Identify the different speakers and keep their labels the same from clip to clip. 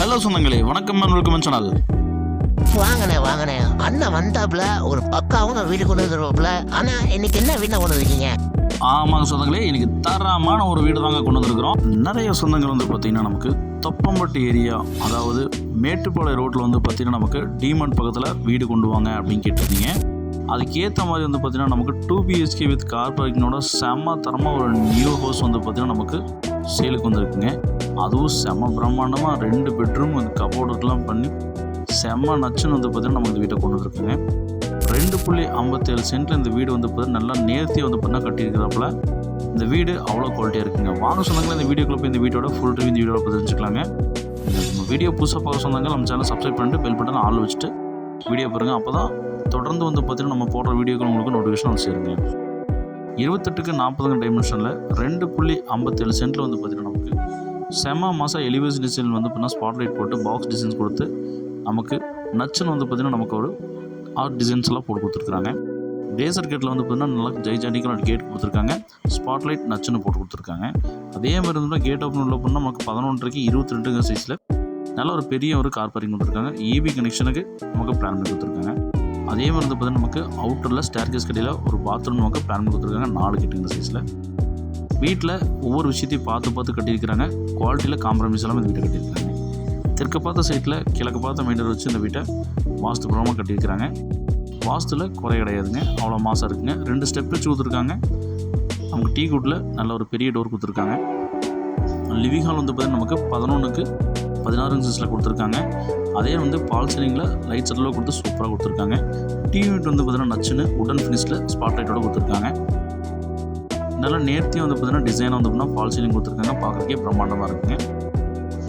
Speaker 1: Hello சொந்தங்களே, வணக்கம் welcome channel.
Speaker 2: வாங்கண்ணே அண்ணன் வந்தாப்புல ஒரு பக்காவும் வீடு கொண்டு வந்துருவாப்புல. ஆனா இன்னைக்கு என்ன வீடு கொண்டு வந்திருக்கீங்க?
Speaker 1: ஆமாங்க சொந்தங்களே, இன்னைக்கு தரமான ஒரு வீடு தாங்க கொண்டு வந்திருக்கிறோம். நிறைய சொந்தங்கள் வந்து பார்த்தீங்கன்னா நமக்கு தொப்பம்பட்டி ஏரியா, அதாவது மேட்டுப்பாளையம் ரோட்டில் வந்து பார்த்தீங்கன்னா நமக்கு டிமார்ட் பக்கத்தில் வீடு கொண்டு வாங்க அப்படின்னு கேட்டிருந்தீங்க. அதுக்கேற்ற மாதிரி வந்து பார்த்தீங்கன்னா நமக்கு 2 BHK வித் கார் பார்க்கிங்கோட செம்ம தரமாக ஒரு நியூ ஹவுஸ் வந்து பார்த்தீங்கன்னா நமக்கு சேலுக்கு வந்துருக்குங்க. அதுவும் செம்ம பிரம்மாண்டமாக 2 பெட்ரூம் வந்து கபோர்டுலாம் பண்ணி செம்ம நச்சுன்னு வந்து பார்த்தீங்கன்னா நம்ம இந்த வீட்டை கொண்டு வந்துருக்குங்க. 2.57 சென்ட்டில் இந்த வீடு வந்து பார்த்தீங்கன்னா நல்லா நேர்த்தியாக வந்து பார்த்தீங்கன்னா கட்டியிருக்கிறாப்புல. இந்த வீடு அவ்வளோ குவாலிட்டியாக இருக்குங்க. வாங்க சொன்னாங்களே இந்த வீடியோக்குள்ள போய் இந்த வீடியோட ஃபுல் ரிவ்யூ இந்த வீடியோவில் தெரிஞ்சுக்கலாங்க. நம்ம வீடியோ புதுசாக பார்க்க சொன்னாங்க நம்ம சேனல் சப்ஸ்கிரைப் பண்ணிட்டு பெல் பட்டன் ஆல் வச்சுட்டு வீடியோ பாருங்கள். அப்போ தான் தொடர்ந்து வந்து பார்த்தீங்கன்னா நம்ம போடுற வீடியோக்கள் உங்களுக்கு நோட்டிஃபிகேஷன் வந்து சேருங்க. 28x40 டைமென்ஷனில் 2.57 சென்ட்டில் வந்து பார்த்தீங்கன்னா நமக்கு செம்ம மாதம் எலிவேஷன் டிசைன் வந்து பார்த்தீங்கன்னா ஸ்பாட்லைட் போட்டு பாக்ஸ் டிசைன்ஸ் கொடுத்து நமக்கு நச்சுன்னு வந்து பார்த்தீங்கன்னா நமக்கு ஒரு ஆர்ட் டிசைன்ஸ் எல்லாம் போட்டு கொடுத்துருக்காங்க. ரேசர் கேட்டில் வந்து பார்த்தீங்கன்னா நல்லா ஜெய்ஜாண்டிக்கான கேட் கொடுத்துருக்காங்க. ஸ்பாட்லைட் நச்சுன்னு போட்டு கொடுத்துருக்காங்க. அதே மாதிரி இருந்தால் கேட் ஓப்பன் உள்ள பண்ணால் நமக்கு 11:30 22 சைஸில் நல்ல ஒரு பெரிய ஒரு கார் பார்க்கிங் கொடுத்துருக்காங்க. EB கனெக்ஷனுக்கு நமக்கு பிளான் பண்ணி கொடுத்துருக்காங்க. அதே மாதிரி வந்து பார்த்தீங்கன்னா நமக்கு அவுட்டரில் ஸ்டேர்கேஸ் கடையில் ஒரு பாத்ரூம் நமக்கு பிளான் பண்ணி கொடுத்துருக்காங்க. 4 கிட்ட இந்த சைஸில். வீட்டில் ஒவ்வொரு விஷயத்தையும் பார்த்து கட்டியிருக்கிறாங்க. குவாலிட்டியில் காம்ப்ரமைஸ் எல்லாம் இந்த வீட்டை கட்டியிருக்காங்க. தெற்கு பார்த்த சைட்டில் கிழக்கு பார்த்த மெயின்டர் வச்சு இந்த வீட்டை வாஸ்து புறமாக கட்டியிருக்கிறாங்க. வாஸ்துவில் குறை கிடையாதுங்க, அவ்வளோ மாதம் இருக்குங்க. 2 ஸ்டெப் வச்சு கொடுத்துருக்காங்க. நமக்கு டீ குட்டில் நல்ல ஒரு பெரிய டோர் கொடுத்துருக்காங்க. லிவிங் ஹால் வந்து பார்த்தீங்கன்னா நமக்கு 11x16 இன்ச்சஸில் கொடுத்துருக்காங்க. அதே வந்து பால் சீலிங்கில் லைட் செட்டில் கொடுத்து சூப்பராக கொடுத்துருக்காங்க. டிவி யூனிட் வந்து பார்த்தீங்கன்னா நச்சுன்னு உடன் ஃபினிஷில் ஸ்பாட் லைட்டோட கொடுத்துருக்காங்க. நல்லா நேர்த்தியாக வந்து பார்த்தீங்கன்னா டிசைனாக வந்து பார்த்தீங்கன்னா பால் சீலிங் கொடுத்துருக்காங்க. பார்க்குறதுக்கே பிரம்மாண்டமாக இருக்குங்க.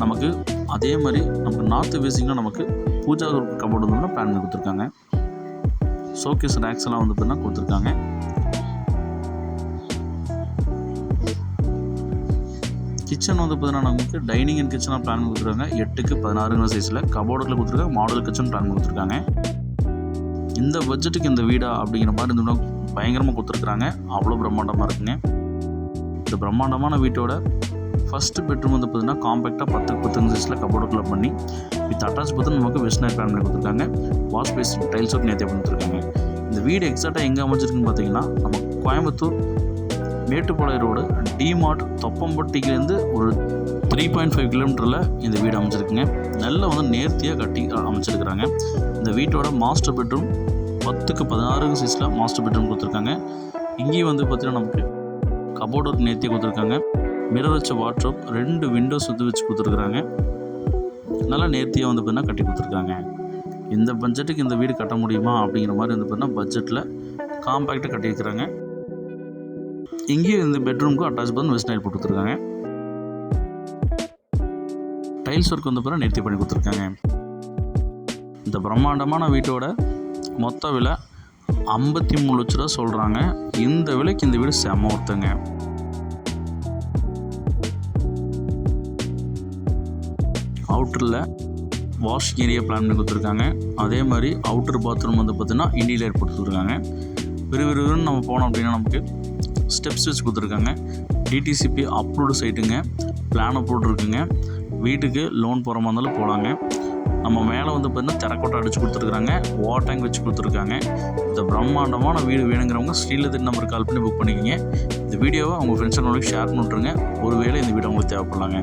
Speaker 1: நமக்கு அதே மாதிரி நமக்கு நார்த் ஃபேஸிங்கில் நமக்கு பூஜா கபோர்டு வந்து பிளான் பண்ணி கொடுத்துருக்காங்க. ஷோகேஸ் ரேக்ஸ் எல்லாம் வந்து பார்த்தீங்கன்னா கொடுத்துருக்காங்க. கிச்சன் வந்து பார்த்தீங்கன்னா நமக்கு டைனிங் அண்ட் கிச்சனாக பிளான் பண்ணி கொடுத்துருக்காங்க. 8x16 சைஸில் கபோர்டில் கொடுத்துருக்காங்க. மாடல் கிச்சன் பிளான் பண்ணி கொடுத்துருக்காங்க. இந்த பட்ஜெட்டுக்கு இந்த வீடா அப்படிங்கிற மாதிரி இருந்தோம்னா பயங்கரமாக கொடுத்துருக்குறாங்க. அவ்வளோ பிரம்மாண்டமாக இருக்குங்க. இந்த பிரம்மாண்டமான வீட்டோட ஃபஸ்ட்டு பெட்ரூம் வந்து பார்த்தீங்கன்னா காம்பேக்டாக 10x10 சைஸில் கபோர்டுக்குள்ளே பண்ணி வித் அட்டாச் பார்த்து நமக்கு வெஸ்டர்ன் பிளான் பண்ணி கொடுத்துருக்காங்க. வாஷ் பேசின் டைல்ஸ் ஒர்க் நேர்த்தியாக பண்ணிட்டுருக்காங்க. இந்த வீடு எக்ஸாக்டாக எங்கே அமைச்சிருக்குன்னு பார்த்தீங்கன்னா நம்ம கோயம்புத்தூர் மேட்டுப்பாளையம் ரோடு டிமார்ட் தொப்பம்பட்டியிலேருந்து ஒரு 3.5 கிலோமீட்டரில் இந்த வீடு அமைச்சிருக்குங்க. நல்லா வந்து நேர்த்தியாக கட்டி அமைச்சிருக்கிறாங்க. இந்த வீட்டோட மாஸ்டர் பெட்ரூம் 10x16 சைஸில் மாஸ்டர் பெட்ரூம் கொடுத்துருக்காங்க. இங்கேயும் வந்து பார்த்தீங்கன்னா நமக்கு கபோர்டு ஒர்க் நேர்த்தியாக கொடுத்துருக்காங்க. மிரர் வச்ச வாட்ரோப் 2 விண்டோஸ் வந்து வச்சு கொடுத்துருக்குறாங்க. நல்லா நேர்த்தியாக வந்து பார்த்தீங்கன்னா கட்டி கொடுத்துருக்காங்க. இந்த பட்ஜெட்டுக்கு இந்த வீடு கட்ட முடியுமா அப்படிங்கிற மாதிரி வந்து பார்த்தீங்கன்னா பட்ஜெட்டில் காம்பேக்டாக கட்டியிருக்கிறாங்க. இங்கேயும் இந்த பெட்ரூமுக்கு அட்டாச் பண்ணி வெஸ்ட் நைட் போட்டு கொடுத்துருக்காங்க. டைல்ஸ் ஒர்க் வந்து பார்த்தீங்கன்னா நேர்த்தி பண்ணி கொடுத்துருக்காங்க. இந்த பிரம்மாண்டமான வீட்டோட மொத்த விலை 53 லட்ச ரூபா சொல்கிறாங்க. இந்த விலைக்கு இந்த வீடு செம்ம ஒருத்தங்க. அவுட்டரில் வாஷ் ஏரியா பிளான் பண்ணி கொடுத்துருக்காங்க. அதே மாதிரி அவுட்டர் பாத்ரூம் வந்து பார்த்தீங்கன்னா இன்டீரியர் போட்டு கொடுத்துருக்காங்க. விறுவிறுன்னு நம்ம போனோம் அப்படின்னா நமக்கு ஸ்டெப்ஸ் வச்சு கொடுத்துருக்காங்க. DTCP அப்ரூவ்டு சைட்டுங்க. பிளான் அப்ரூவ்டு இருக்குங்க. வீட்டுக்கு லோன் போகிற மாதிரி இருந்தாலும் போகலாங்க. நம்ம மேலே வந்து பார்த்தீங்கன்னா தெரக்கோட்டை அடித்து கொடுத்துருக்குறாங்க. வாட்டர் டேங்க் வச்சு கொடுத்துருக்காங்க. இந்த பிரம்மாண்டமான வீடு வேணுங்கிறவங்க ஸ்ரீலதன் நம்பர் கால் பண்ணி புக் பண்ணிக்கிங்க. இந்த வீடியோவை உங்கள் ஃப்ரெண்ட்ஸ் அண்ட் ஷேர் பண்ணிட்டுருங்க. ஒருவேளை இந்த வீடியோ உங்களுக்கு தேவைப்படலாங்க.